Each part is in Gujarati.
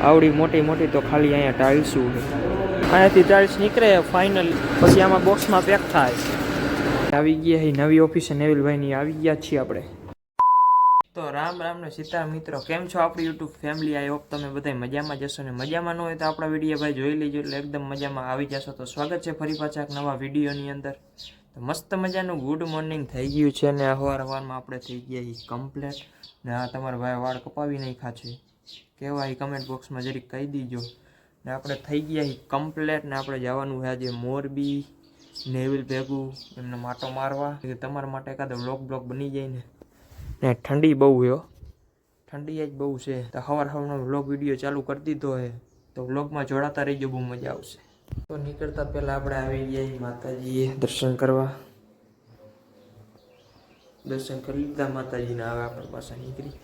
આવડી મોટી મોટી તો ખાલી અહીંયા ટાઇલ્સું છે. અહીંયાથી ટાઇલ્સ નીકળે ફાઇનલ, પછી આમાં બોક્સમાં પેક થાય. આવી ગયા છે નવી ઓફિસે નેવિલભાઈની, આવી ગયા છીએ આપણે. તો રામ રામ ને સીતા મિત્રો, કેમ છો આપણી યુટ્યુબ ફેમિલી? આઈ હોપ તમે બધા મજામાં જશો ને મજામાં ન હોય તો આપણા વિડીયો ભાઈ જોઈ લેજો એટલે એકદમ મજામાં આવી જશો. તો સ્વાગત છે ફરી પાછા એક નવા વિડીયોની અંદર. તો મસ્ત મજાનું ગુડ મોર્નિંગ થઈ ગયું છે ને સવારમાં આપણે થઈ ગયા એ કમ્પ્લેટ. ને આ તમારા ભાઈ વાળ કપાવી નાખ્યા છે કેવા એ કમેન્ટ બોક્સમાં જરીક કહી દીજો. ને આપણે થઈ ગયા એ કમ્પ્લેટ ને આપણે જવાનું છે આજે મોરબી નેવિલ ભેગું એમને માટો મારવા. તમારા માટે એકાદો બ્લોગ બની જાય ને ઠંડી બહુ છે, ઠંડી જ બહુ છે. તો સવારનો વ્લોગ વિડીયો ચાલુ કરી દીધો છે, તો વ્લોગમાં જોડાતા રહીજો, બહુ મજા આવશે. તો નીકળતા પહેલાં આપણે આવી ગયા માતાજીએ દર્શન કરવા. દર્શન કરી લીધા માતાજીને, હવે આપણે પાછા નીકળી.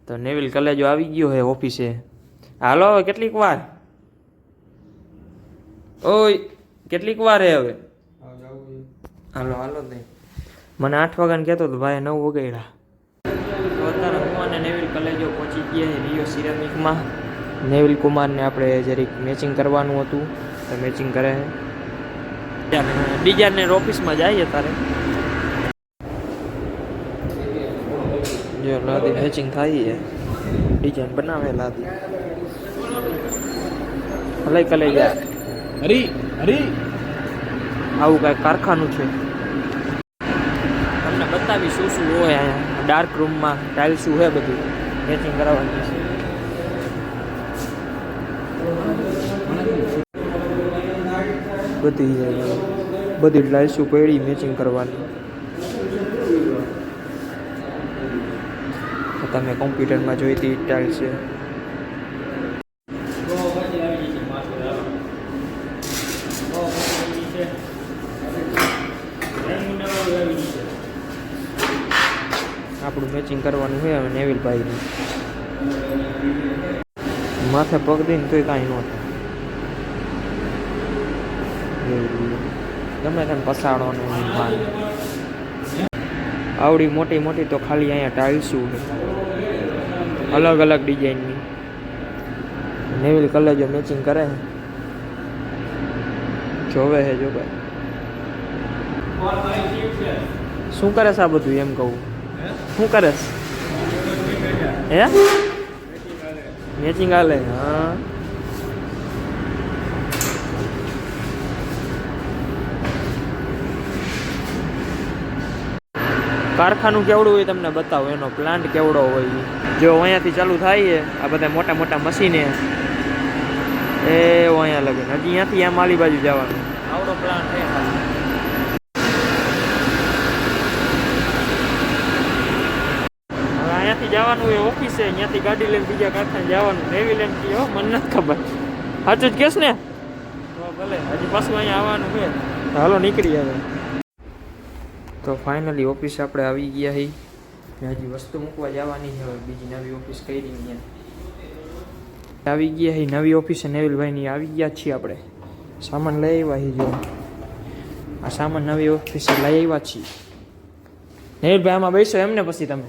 તો નેવિલ કલેજો આવી ગયો છે ઓફિસે. હાલો હવે કેટલીક વાર, ઓય કેટલીક વાર હે હવે? હાલો હાલો નહીં, મને 8 વાગ્યાને કહેતો તો ભાઈ 9 વગાડ્યા. તો અત્યારે હું અને નેવિલ કલેજો પહોંચી ગયા છે રિયો સિરામિકમાં. નેવિલ કુમારને આપણે જરીક મેચિંગ કરવાનું હતું તો મેચિંગ કરે છે. ડિઝાઇનર ઓફિસમાં જઈએ તારે જો લાદી મેચિંગ થાય છે, ડિઝાઇન બનાવે લાદી. લઈ કલેજા હરી હરી આવું કાંઈ કારખાનું છે. તમને બતાવી શું શું હોય અહીંયા ડાર્ક રૂમમાં. ટાઇલ્સું છે બધું મેચિંગ કરાવવાની છે. બધી ટાઇલ્સું પડી મેચિંગ કરવાની. તમે કોમ્પ્યુટરમાં જોઈતી ટાઇલ્સ છે. આપણું મેચિંગ કરવાનું છે હવે નેવિલભાઈનું. માથે પગ દઈને તોય કાંઈ ન થાય. ગમે તેમ પસાડવાનું આવડી મોટી મોટી તો ખાલી અહીંયા ટાઇલ્સું છે અલગ અલગ ડિઝાઇનની. નેવિલ કલેજો મેચિંગ કરે છે, જોવે છે જો ભાઈ શું કરે છે આ બધું એમ કહું. શું કરે હે મેચિંગ હાલે? હા કારખાનું કેવડું હોય તમને બતાવો, એનો પ્લાન્ટ કેવડો હોય. જો અહીંયાથી ચાલુ થાય છે આ બધા મોટા મોટા મશીને એ અહીંયા લગે. હજી અહીંયાથી આમ આલી બાજુ જવાનું આવડો પ્લાન્ટ છે. અહીંયાથી જવાનું એ ઓફિસે, અહીંયાથી ગાડી લઈને બીજા કારખાને જવાનું. નેવી લેન્ડ થી મને નથી ખબર, સાચું જ કેસ ને? ભલે હજી પાછું અહીંયા આવવાનું છે. હાલો નીકળી હવે. તો ફાઇનલી ઓફિસ આપણે આવી ગયા છીએ. હજી વસ્તુ મૂકવા જવાની છે હવે બીજી નવી ઓફિસ કરી ત્યાં આવી ગયા છીએ. નવી ઓફિસે નેવિલભાઈની આવી ગયા છીએ આપણે. સામાન લઈ આવ્યા છીએ. જો આ સામાન નવી ઓફિસે લઈ આવ્યા છીએ. નેવિલભાઈ આમાં બેસો એમને પછી તમે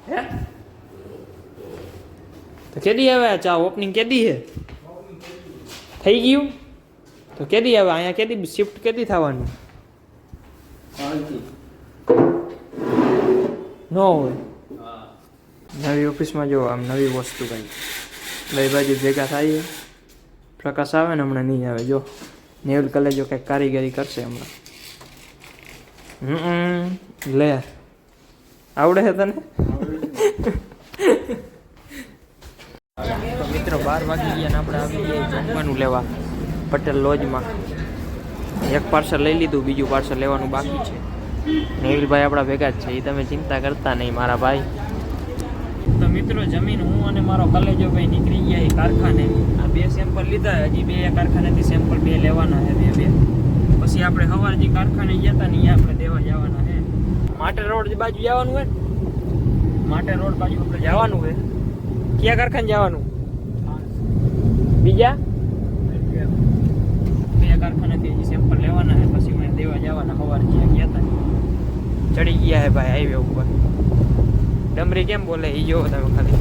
હે તો કેદી આવે ચા ઓપનિંગ કેદી છે થઈ ગયું? તો કેદી આવે અહીંયા? કેદી શિફ્ટ કેદી થવાનું? ન હોય નવી ઓફિસમાં. જો આમ નવી વસ્તુ કંઈ બે બાજુ ભેગા થાય. પ્રકાશ આવે ને હમણાં નહીં આવે. જો નેવિલ કલેજો કંઈક કારીગરી કરશે હમણાં. લે આવડે છે તને? તો મિત્રો 12 વાગી ગયા ને આપણે આવી ગયા જમવાનું લેવા પટેલ લોજમાં. એક પાર્સલ લઈ લીધું, બીજું પાર્સલ લેવાનું બાકી છે. નેવિલભાઈ આપણા ભેગા જ છે, એ તમે ચિંતા કરતા નહીં મારા ભાઈ. તો મિત્રો જમીન હું અને મારો કલેજો ભાઈ નીકળી ગયા એ કારખાને. આ 2 સેમ્પલ લીધા, હજી 2 કારખાનેથી સેમ્પલ 2 લેવાના છે. 2 પછી આપણે સવારે જે કારખાને ગયા હતા ને એ આપણે દેવા જવાના છે. માટે રોડ બાજુ જવાનું હોય, માટે રોડ બાજુ આપણે જવાનું હોય. ક્યાં કારખાને જવાનું? બીજા 2 કારખાનેથી હજી સેમ્પલ લેવાના છે, પછી મેં દેવા જવાના. સવારે જ્યાં ગયા હતા ચડી ગયા હે ભાઈ હાઈવે ઉપર. ડમરી કેમ બોલે એ જોવો તમે ખાલી.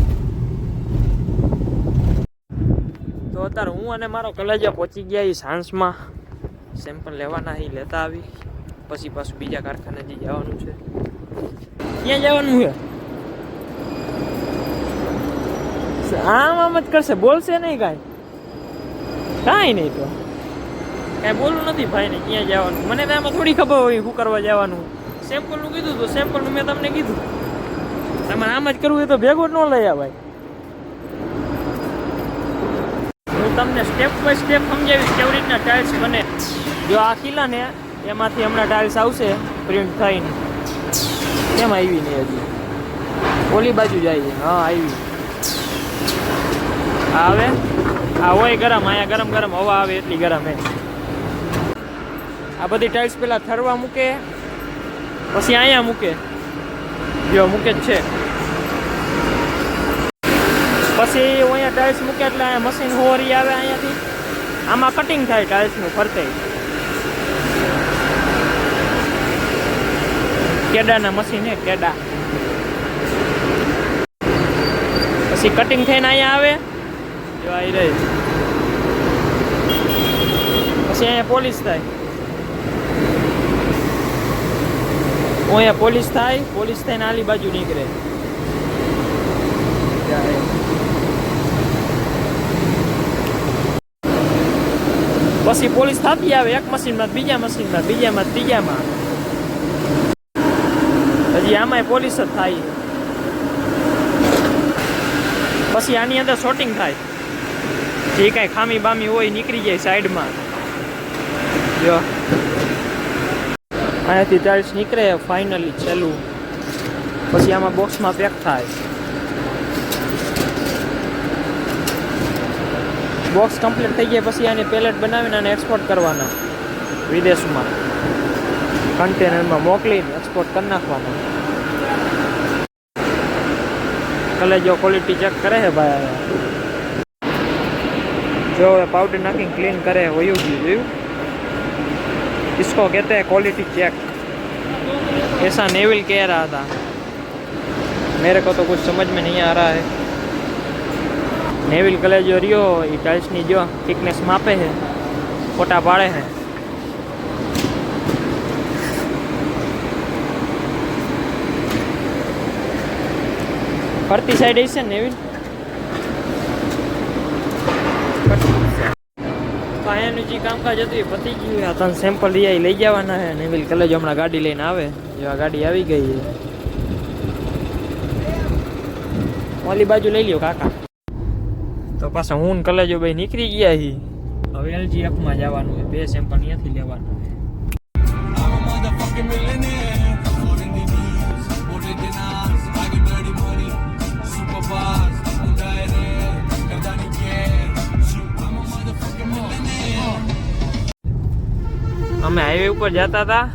અત્યારે હું અને મારો કલેજા પહોંચી ગયા એ સાંજમાં સેમ્પલ લેવાના એ લેતા આવી પછી પાછું બીજા કારખાને જે જવાનું છે. ક્યાં જવાનું છે? આમ જ કરશે, બોલશે નહીં કાંઈ નહીં. તો કાંઈ બોલવું નથી ભાઈ ને ક્યાં જવાનું. મને તો આમાં થોડી ખબર હોય શું કરવા જવાનું. સેમ્પલનું કીધું તો સેમ્પલનું મેં તમને કીધું. તમારે આમ જ કરવું હોય તો ભેગો ન લઈ ભાઈ. હું તમને સ્ટેપ બાય સ્ટેપ સમજાવીશ કેવી રીતના ટાઇલ્સ બને. જો આ ખીલા ને એમાંથી હમણાં ટાઇલ્સ આવશે પ્રિન્ટ થઈને. કેમ આવી નહીં હજી? ઓલી બાજુ જાય. હા આવી. આવે આ હોય ગરમ, અહીંયા ગરમ ગરમ હવા આવે એટલી ગરમ હે. આ બધી ટાઇલ્સ પેલા ઠરવા મૂકે પછી અહીંયા મૂકે. જો મૂકે જ છે. પછી અહીંયા ટાઇલ્સ મૂકે એટલે અહીંયા મશીન હોરી આવે અહીંયાથી. આમાં કટિંગ થાય ટાઇલ્સનું ફરતે. કેડાના મશીન હે કેડા. પછી કટિંગ થઈને અહીંયા આવે. જો આવી રહી. પછી અહીંયા પોલિશ થાય. અહીંયા પોલિશ થાય. પોલિશ થઈને આલી બાજુ નીકળે. પછી પોલિશ થતી આવે એક મશીનમાં બીજા મશીનમાં બીજામાં ત્રીજામાં. હજી આમાંય પોલિશ જ થાય. પછી આની અંદર શોટિંગ થાય. જે કાંઈ ખામી બામી હોય નીકળી જાય સાઈડમાં. જો અહીંયાથી ટાઇલ્સ નીકળે ફાઇનલી છેલ્લું. પછી આમાં બોક્સમાં પેક થાય. બોક્સ કમ્પ્લીટ થઈ ગયા પછી આની પેલેટ બનાવીને અને એક્સપોર્ટ કરવાના વિદેશમાં. કન્ટેનરમાં મોકલીને એક્સપોર્ટ કરી નાખવાના. કલેજો ક્વોલિટી ચેક કરે છે ભાઈ. जो पाउडर नाकिंग क्लीन करे वही जोયું. इसको कहते हैं क्वालिटी चेक. ऐसा नेविल कह रहा था. मेरे को तो कुछ समझ में नहीं आ रहा है. नेविल कलर जो रियो ये टाइल्स नी जो थिकनेस मापे है फोटा पाड़े है. फरती साइड ऐसे नेविल પાયાનું જે કામકાજ હતું એ પતી ગયું. આ ત્રણ સેમ્પલ લઈ જવાના છે. નેવિલ કલેજ હમણાં ગાડી લઈને આવે. જો આ ગાડી આવી ગઈ છે. ઓલી બાજુ લઈ લ્યો કાકા. તો પાછા હું કલેજો ભાઈ નીકળી ગયા છીએ. હવે LGF-માં જવાનું છે. 2 સેમ્પલ અહીંયાથી લેવાનું છે. અમે હાઈવે ઉપર જતા હતા.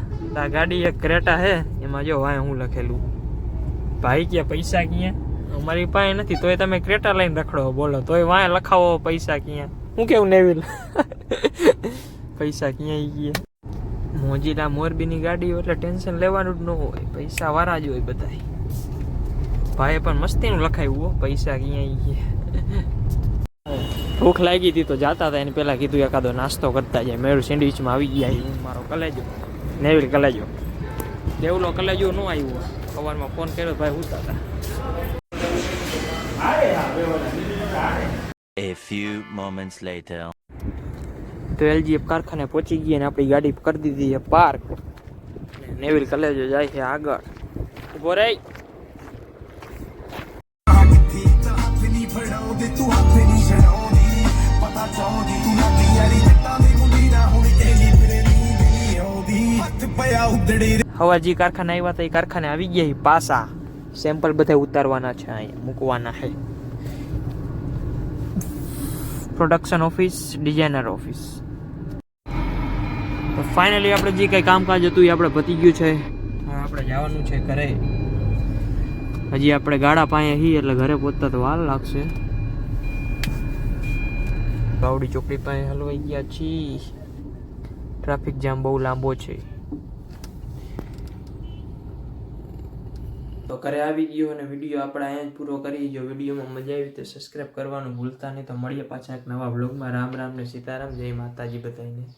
આ ગાડી એક ક્રેટા હે એમાં જો વાય હું લખેલું. ભાઈ ક્યાં પૈસા ક્યાં? અમારી પાસે નથી તોય તમે ક્રેટા લઈને રખડો. બોલો તોય વાય લખાવો પૈસા ક્યાં? હું કેવું નેવિલ પૈસા ક્યાં ગયા? મોજીલા મોરબીની ગાડી એટલે ટેન્શન લેવાનું જ ન હોય. પૈસા વાળા જ હોય બધા. ભાઈએ પણ મસ્તીનું લખાવ્યું પૈસા ક્યાં ગયા. ભૂખ લાગી હતી તો જાતા હતા. એને પહેલાં કીધું એકાદો નાસ્તો કરતા જાય. મેળું સેન્ડવિચમાં આવી ગયા. હું મારો કલેજો નેવિલ કલેજો. દેવલો કલેજો ન આવ્યો. સવારમાં ફોન કર્યો ભાઈ ઉતા હતા. A few moments later. તો LGF કારખાને પહોંચી ગઈ અને આપણી ગાડી કરી દીધી છે પાર્ક. નેવિલ કલેજો જાય છે આગળ. ઉભો રહી. હવા જે કારખાને આવ્યા હતા એ કારખાને આવી ગયા. પાસા સેમ્પલ બધા ઉતારવાના છે. અહીંયા મૂકવાના છે. Production office designer office. તો ફાઇનલી આપણે જે કંઈ કામકાજ હતું એ આપણે પતી ગયું છે. હવે આપણે જવાનું છે ઘરે. હજી આપણે ગાડા પાસે હી એટલે ઘરે પહોંચતા તો વાર લાગશે. બાવડી ચોકડી પાસે હલવાઈ ગયા છીએ. ટ્રાફિક જામ બહુ લાંબો છે. તો તો ઘરે આવી ગયો અને વિડીયો આપણે અહીંયા જ પૂરો કરી. જો વિડીયોમાં મજા આવી તો સબસ્ક્રાઈબ કરવાનું ભૂલતા નહીં. તો મળીએ પાછા એક નવા વ્લોગમાં. રામ રામ ને સીતારામ. જય માતાજી બધાને.